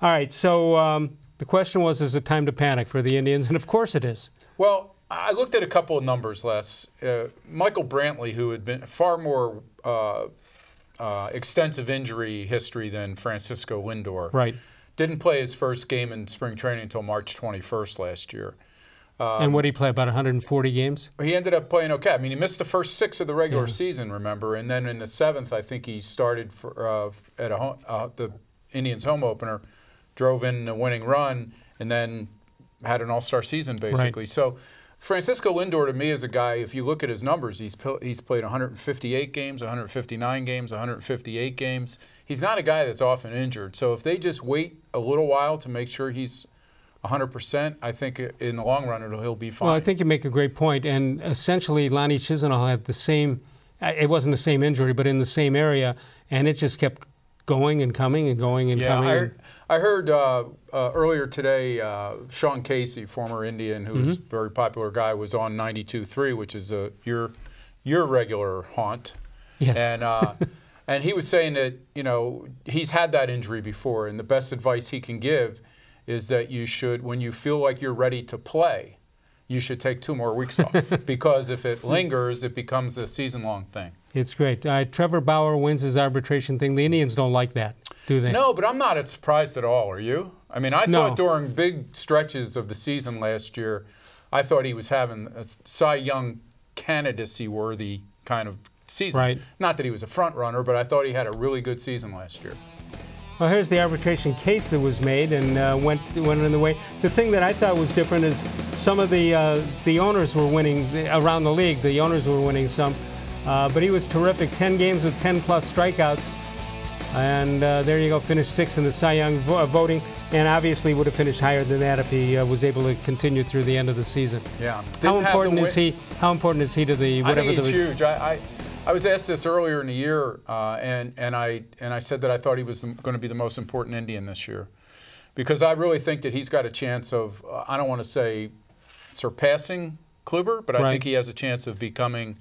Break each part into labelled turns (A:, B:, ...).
A: All right, so the question was, is it time to panic for the Indians? And of course it is.
B: Well, I looked at a couple of numbers, Les. Michael Brantley, who had been far more extensive injury history than Francisco Lindor,
A: right,
B: didn't play his first game in spring training until March 21st last year.
A: And what did he play, about 140 games?
B: He ended up playing okay. I mean, he missed the first 6 of the regular season, remember, and then in the 7th, I think he started for, at the Indians home opener, drove in a winning run, and then had an all-star season, basically.
A: Right.
B: So Francisco Lindor, to me, is a guy, if you look at his numbers, he's played 158 games, 159 games, 158 games. He's not a guy that's often injured. So if they just wait a little while to make sure he's 100%, I think in the long run he'll be fine.
A: Well, I think you make a great point. And essentially, Lonnie Chisenhall had the same, it wasn't the same injury, but in the same area, and it just kept going and coming and going and coming.
B: I heard earlier today, Sean Casey, former Indian, who's a very popular guy, was on 92.3, which is your regular haunt.
A: Yes.
B: And he was saying that, you know, he's had that injury before, and the best advice he can give is that you should, when you feel like you're ready to play, you should take 2 more weeks off, because if it lingers, it becomes a season-long thing.
A: It's great. Trevor Bauer wins his arbitration thing. The Indians don't like that, do they?
B: No, but I'm not surprised at all. Are you? I mean, I thought during big stretches of the season last year, I thought he was having a Cy Young candidacy-worthy kind of season.
A: Right.
B: Not that he was a front runner, but I thought he had a really good season last year.
A: Well, here's the arbitration case that was made and went in the way. The thing that I thought was different is some of the owners were winning around the league. The owners were winning some, but he was terrific. 10 games with 10-plus strikeouts, and there you go. Finished 6th in the Cy Young voting, and obviously would have finished higher than that if he was able to continue through the end of the season.
B: Yeah.
A: How important is he? How important is he to the whatever?
B: I think he's huge. I was asked this earlier in the year, and I said that I thought he was going to be the most important Indian this year, because I really think that he's got a chance of, I don't want to say surpassing Kluber, but I think he has a chance of becoming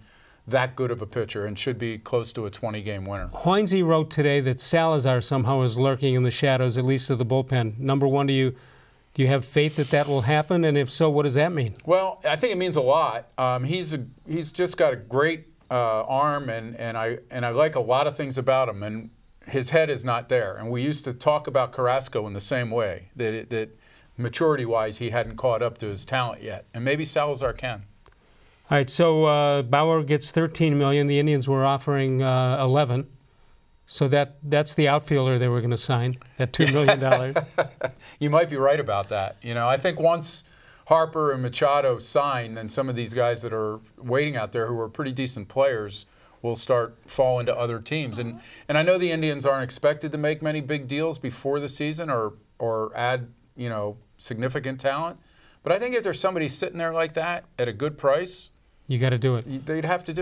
B: that good of a pitcher and should be close to a 20-game winner.
A: Hoynesy wrote today that Salazar somehow is lurking in the shadows, at least of the bullpen. Number one, do you have faith that that will happen? And if so, what does that mean?
B: Well, I think it means a lot. He's just got a great arm, and I like a lot of things about him, and his head is not there. And we used to talk about Carrasco in the same way, that maturity-wise he hadn't caught up to his talent yet, and maybe Salazar can.
A: All right, so Bauer gets $13 million. The Indians were offering $11, so that's the outfielder they were going to sign at $2 million.
B: You might be right about that. You know, I think once Harper and Machado sign, then some of these guys that are waiting out there who are pretty decent players will start falling to other teams. And I know the Indians aren't expected to make many big deals before the season or add, you know, significant talent. But I think if there's somebody sitting there like that at a good price,
A: you got to do it.
B: They'd have to do it.